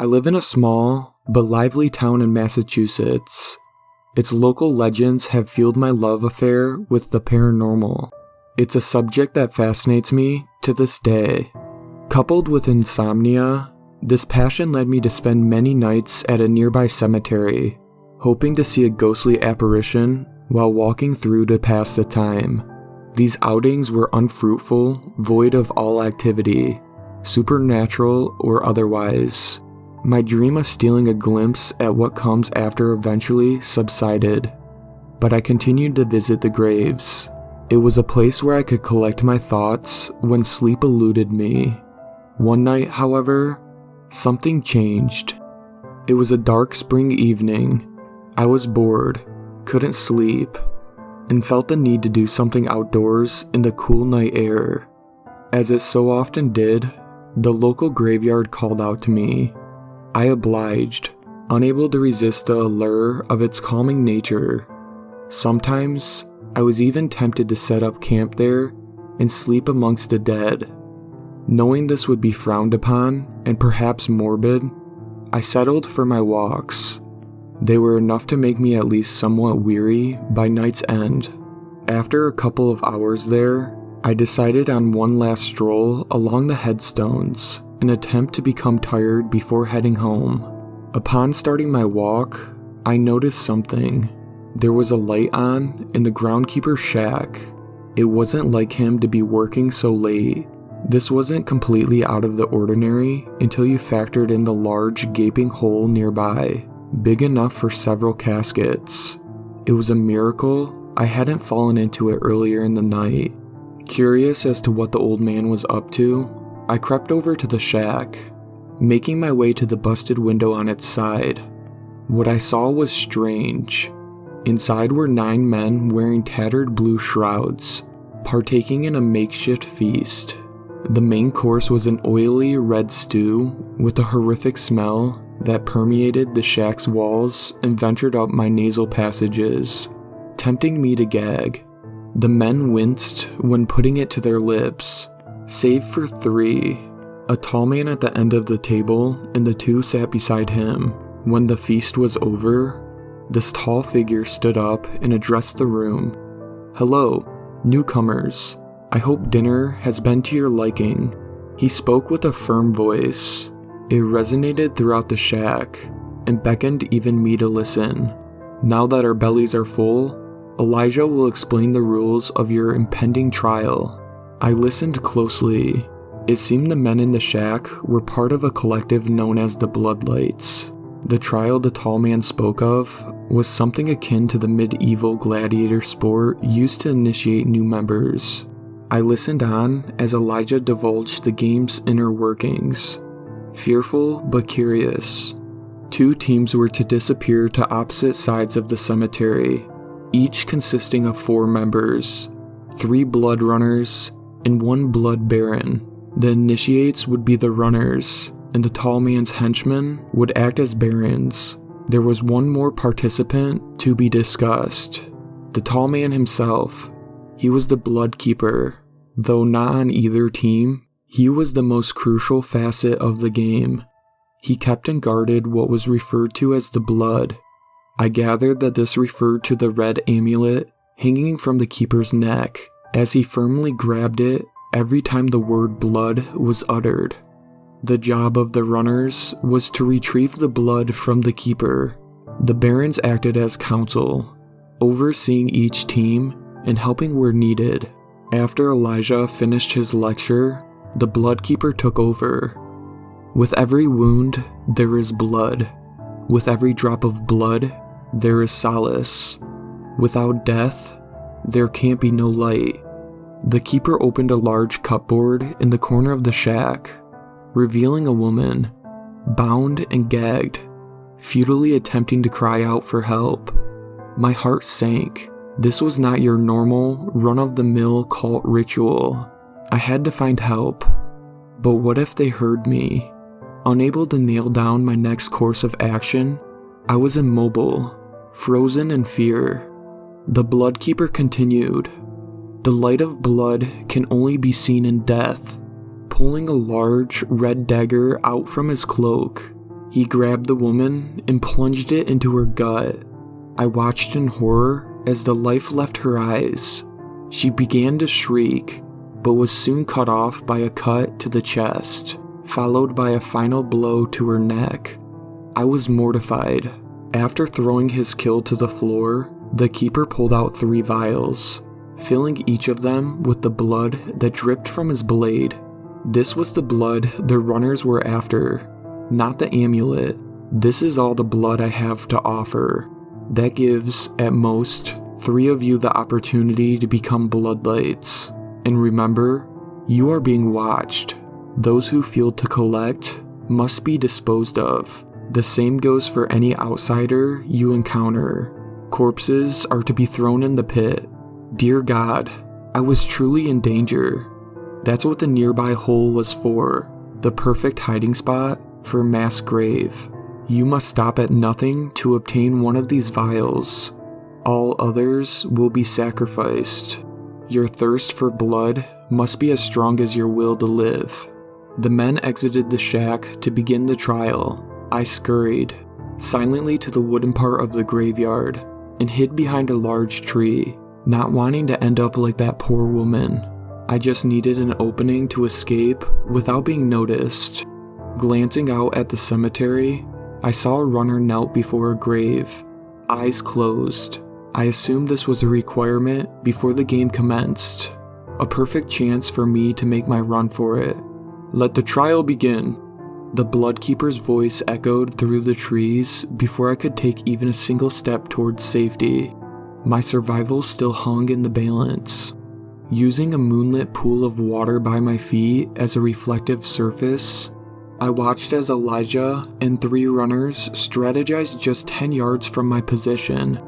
I live in a small but lively town in Massachusetts. Its local legends have fueled my love affair with the paranormal. It's a subject that fascinates me to this day. Coupled with insomnia, this passion led me to spend many nights at a nearby cemetery, hoping to see a ghostly apparition while walking through to pass the time. These outings were unfruitful, void of all activity, supernatural or otherwise. My dream of stealing a glimpse at what comes after eventually subsided, but I continued to visit the graves. It was a place where I could collect my thoughts when sleep eluded me. One night, however, something changed. It was a dark spring evening. I was bored, couldn't sleep, and felt the need to do something outdoors in the cool night air. As it so often did, the local graveyard called out to me. I obliged, unable to resist the allure of its calming nature. Sometimes, I was even tempted to set up camp there and sleep amongst the dead. Knowing this would be frowned upon and perhaps morbid, I settled for my walks. They were enough to make me at least somewhat weary by night's end. After a couple of hours there, I decided on one last stroll along the headstones, an attempt to become tired before heading home. Upon starting my walk, I noticed something. There was a light on in the groundkeeper's shack. It wasn't like him to be working so late. This wasn't completely out of the ordinary until you factored in the large gaping hole nearby, big enough for several caskets. It was a miracle I hadn't fallen into it earlier in the night. Curious as to what the old man was up to, I crept over to the shack, making my way to the busted window on its side. What I saw was strange. Inside were 9 men wearing tattered blue shrouds, partaking in a makeshift feast. The main course was an oily red stew with a horrific smell that permeated the shack's walls and ventured up my nasal passages, tempting me to gag. The men winced when putting it to their lips, save for 3, a tall man at the end of the table and the 2 sat beside him. When the feast was over, this tall figure stood up and addressed the room. "Hello, newcomers. I hope dinner has been to your liking." He spoke with a firm voice. It resonated throughout the shack and beckoned even me to listen. "Now that our bellies are full, Elijah will explain the rules of your impending trial." I listened closely. It seemed the men in the shack were part of a collective known as the Bloodlights. The trial the tall man spoke of was something akin to the medieval gladiator sport used to initiate new members. I listened on as Elijah divulged the game's inner workings. Fearful but curious. 2 teams were to disappear to opposite sides of the cemetery, each consisting of 4 members, 3 blood runners, and 1 blood baron. The initiates would be the runners, and the tall man's henchmen would act as barons. There was one more participant to be discussed. The tall man himself. He was the blood keeper. Though not on either team, he was the most crucial facet of the game. He kept and guarded what was referred to as the blood. I gathered that this referred to the red amulet hanging from the keeper's neck, as he firmly grabbed it every time the word blood was uttered. The job of the runners was to retrieve the blood from the keeper. The barons acted as counsel, overseeing each team and helping where needed. After Elijah finished his lecture, the blood keeper took over. "With every wound, there is blood. With every drop of blood, there is solace. Without death, there can't be no light." The keeper opened a large cupboard in the corner of the shack, revealing a woman, bound and gagged, futilely attempting to cry out for help. My heart sank. This was not your normal, run-of-the-mill cult ritual. I had to find help. But what if they heard me? Unable to nail down my next course of action, I was immobile, frozen in fear. The blood keeper continued. "The light of blood can only be seen in death." Pulling a large red dagger out from his cloak, He grabbed the woman and plunged it into her gut. I watched in horror as the life left her eyes. She began to shriek, but was soon cut off by a cut to the chest, followed by a final blow to her neck. I was mortified. After throwing his kill to the floor, the keeper pulled out 3 vials, filling each of them with the blood that dripped from his blade. This was the blood the runners were after, not the amulet. This is all the blood I have to offer. That gives, at most, 3 of you the opportunity to become bloodlights. And remember, you are being watched. Those who fail to collect must be disposed of. The same goes for any outsider you encounter. Corpses are to be thrown in the pit. Dear God, I was truly in danger. That's what the nearby hole was for, the perfect hiding spot for a mass grave. You must stop at nothing to obtain one of these vials. All others will be sacrificed. Your thirst for blood must be as strong as your will to live. The men exited the shack to begin the trial. I scurried silently to the wooden part of the graveyard and hid behind a large tree, not wanting to end up like that poor woman. I just needed an opening to escape without being noticed. Glancing out at the cemetery, I saw a runner knelt before a grave, eyes closed. I assumed this was a requirement before the game commenced, a perfect chance for me to make my run for it. Let the trial begin. The Bloodkeeper's voice echoed through the trees before I could take even a single step towards safety. My survival still hung in the balance. Using a moonlit pool of water by my feet as a reflective surface, I watched as Elijah and 3 runners strategized just 10 yards from my position.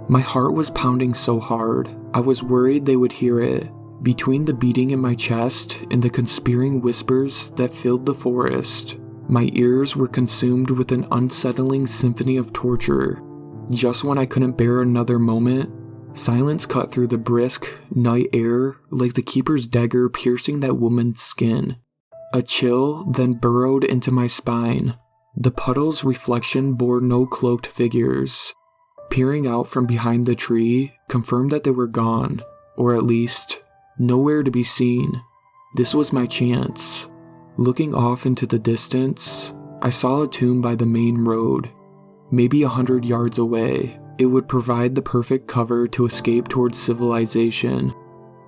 My heart was pounding so hard, I was worried they would hear it. Between the beating in my chest and the conspiring whispers that filled the forest, my ears were consumed with an unsettling symphony of torture. Just when I couldn't bear another moment, silence cut through the brisk night air like the keeper's dagger piercing that woman's skin. A chill then burrowed into my spine. The puddle's reflection bore no cloaked figures. Peering out from behind the tree confirmed that they were gone, or at least, nowhere to be seen. This was my chance. Looking off into the distance, I saw a tomb by the main road. Maybe 100 yards away, it would provide the perfect cover to escape towards civilization.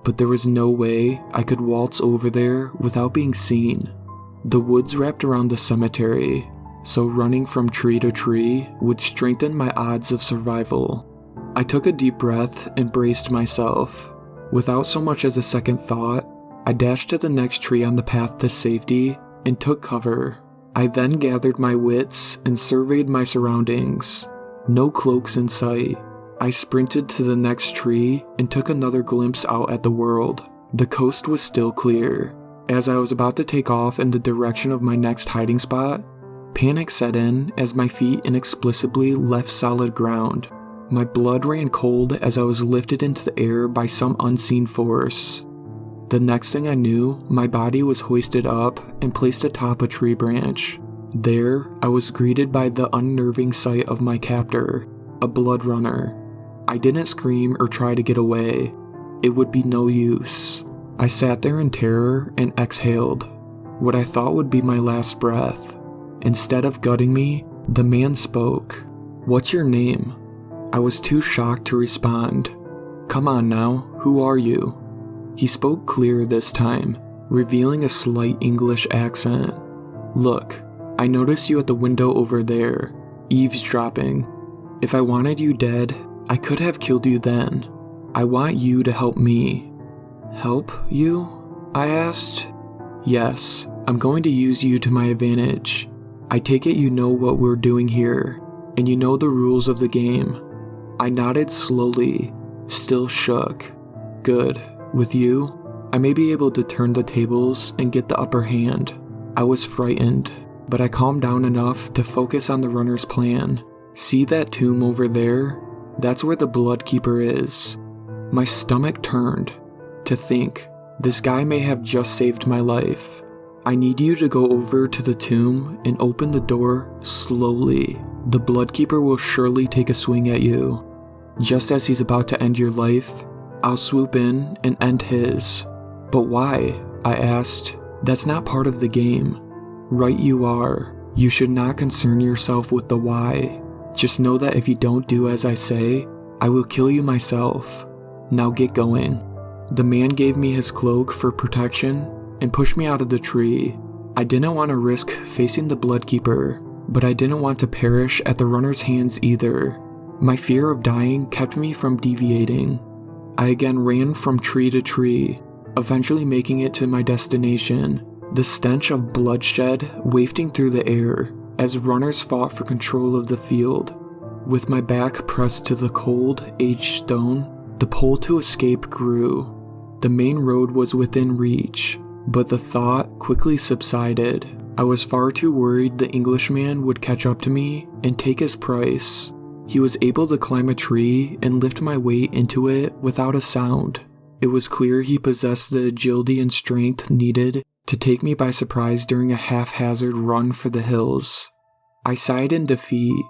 But there was no way I could waltz over there without being seen. The woods wrapped around the cemetery, so running from tree to tree would strengthen my odds of survival. I took a deep breath and braced myself. Without so much as a second thought, I dashed to the next tree on the path to safety and took cover. I then gathered my wits and surveyed my surroundings. No cloaks in sight. I sprinted to the next tree and took another glimpse out at the world. The coast was still clear. As I was about to take off in the direction of my next hiding spot, panic set in as my feet inexplicably left solid ground. My blood ran cold as I was lifted into the air by some unseen force. The next thing I knew, my body was hoisted up and placed atop a tree branch. There, I was greeted by the unnerving sight of my captor, a blood runner. I didn't scream or try to get away. It would be no use. I sat there in terror and exhaled, what I thought would be my last breath. Instead of gutting me, the man spoke. "What's your name?" I was too shocked to respond. "Come on now, who are you?" He spoke clear this time, revealing a slight English accent. "Look, I noticed you at the window over there, eavesdropping. If I wanted you dead, I could have killed you then. I want you to help me." "Help you?" I asked. "Yes, I'm going to use you to my advantage. I take it you know what we're doing here, and you know the rules of the game." I nodded slowly, still shook. "Good. With you, I may be able to turn the tables and get the upper hand." I was frightened, but I calmed down enough to focus on the runner's plan. "See that tomb over there? That's where the Bloodkeeper is." My stomach turned. To think, this guy may have just saved my life. I need you to go over to the tomb and open the door slowly. The Bloodkeeper will surely take a swing at you. Just as he's about to end your life, I'll swoop in and end his." "But why?" I asked. "That's not part of the game." "Right you are. You should not concern yourself with the why. Just know that if you don't do as I say, I will kill you myself. Now get going." The man gave me his cloak for protection and pushed me out of the tree. I didn't want to risk facing the Bloodkeeper, but I didn't want to perish at the runner's hands either. My fear of dying kept me from deviating. I again ran from tree to tree, eventually making it to my destination, the stench of bloodshed wafting through the air as runners fought for control of the field. With my back pressed to the cold, aged stone, the pull to escape grew. The main road was within reach, but the thought quickly subsided. I was far too worried the Englishman would catch up to me and take his price. He was able to climb a tree and lift my weight into it without a sound. It was clear he possessed the agility and strength needed to take me by surprise during a haphazard run for the hills. I sighed in defeat,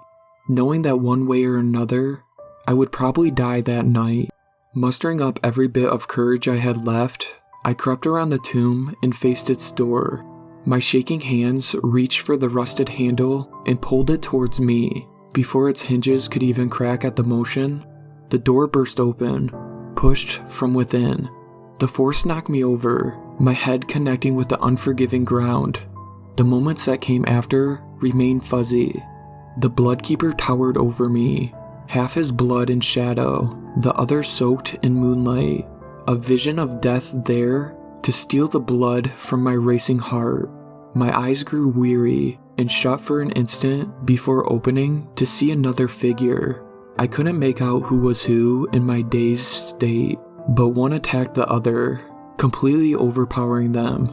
knowing that one way or another, I would probably die that night. Mustering up every bit of courage I had left, I crept around the tomb and faced its door. My shaking hands reached for the rusted handle and pulled it towards me. Before its hinges could even crack at the motion, the door burst open, pushed from within. The force knocked me over, my head connecting with the unforgiving ground. The moments that came after remained fuzzy. The Bloodkeeper towered over me, half his blood in shadow, the other soaked in moonlight. A vision of death there to steal the blood from my racing heart. My eyes grew weary and shut for an instant before opening to see another figure. I couldn't make out who was who in my dazed state, but one attacked the other, completely overpowering them.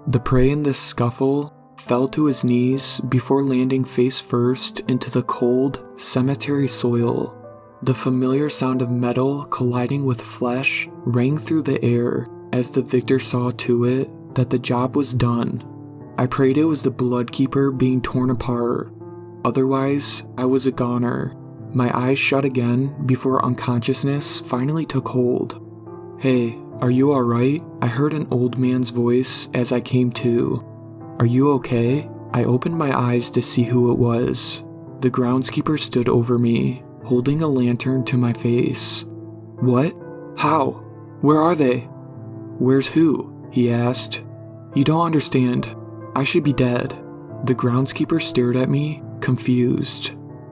The prey in this scuffle fell to his knees before landing face first into the cold cemetery soil. The familiar sound of metal colliding with flesh rang through the air as the victor saw to it that the job was done. I prayed it was the Bloodkeeper being torn apart. Otherwise, I was a goner. My eyes shut again before unconsciousness finally took hold. "Hey, are you alright?" I heard an old man's voice as I came to. "Are you okay?" I opened my eyes to see who it was. The groundskeeper stood over me, holding a lantern to my face. "What? How? Where are they?" "Where's who?" he asked. "You don't understand. I should be dead." The groundskeeper stared at me, confused,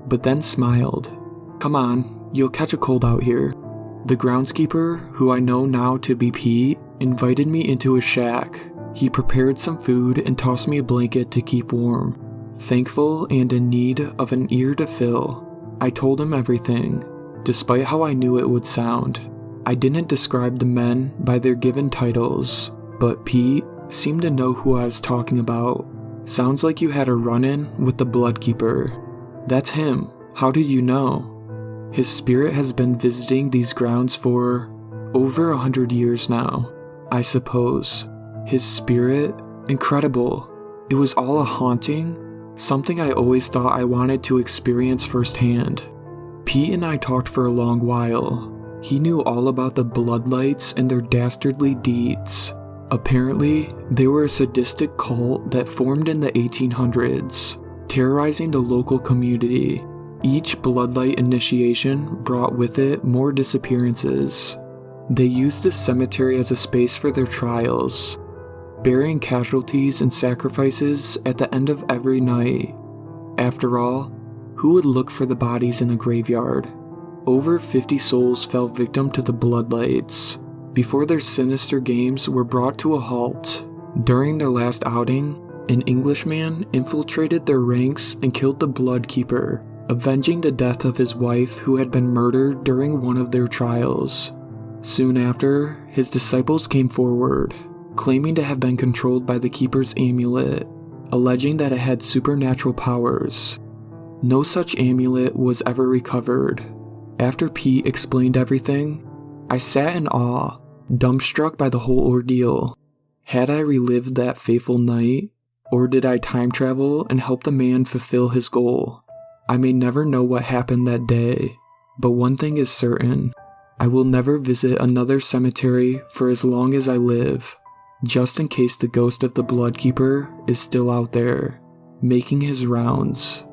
but then smiled. "Come on, you'll catch a cold out here." The groundskeeper, who I know now to be Pete, invited me into his shack. He prepared some food and tossed me a blanket to keep warm. Thankful and in need of an ear to fill, I told him everything, despite how I knew it would sound. I didn't describe the men by their given titles, but Pete seemed to know who I was talking about. "Sounds like you had a run-in with the Bloodkeeper." "That's him. How did you know?" "His spirit has been visiting these grounds for over 100 years now, I suppose." His spirit? Incredible. It was all a haunting, something I always thought I wanted to experience firsthand. Pete and I talked for a long while. He knew all about the Bloodlights and their dastardly deeds. Apparently, they were a sadistic cult that formed in the 1800s, terrorizing the local community. Each Bloodlight initiation brought with it more disappearances. They used the cemetery as a space for their trials, burying casualties and sacrifices at the end of every night. After all, who would look for the bodies in a graveyard? Over 50 souls fell victim to the Bloodlights before their sinister games were brought to a halt. During their last outing, an Englishman infiltrated their ranks and killed the Bloodkeeper, avenging the death of his wife who had been murdered during one of their trials. Soon after, his disciples came forward, claiming to have been controlled by the Keeper's amulet, alleging that it had supernatural powers. No such amulet was ever recovered. After Pete explained everything, I sat in awe, dumbstruck by the whole ordeal. Had I relived that fateful night, or did I time travel and help the man fulfill his goal? I may never know what happened that day, but one thing is certain. I will never visit another cemetery for as long as I live, just in case the ghost of the Bloodkeeper is still out there, making his rounds.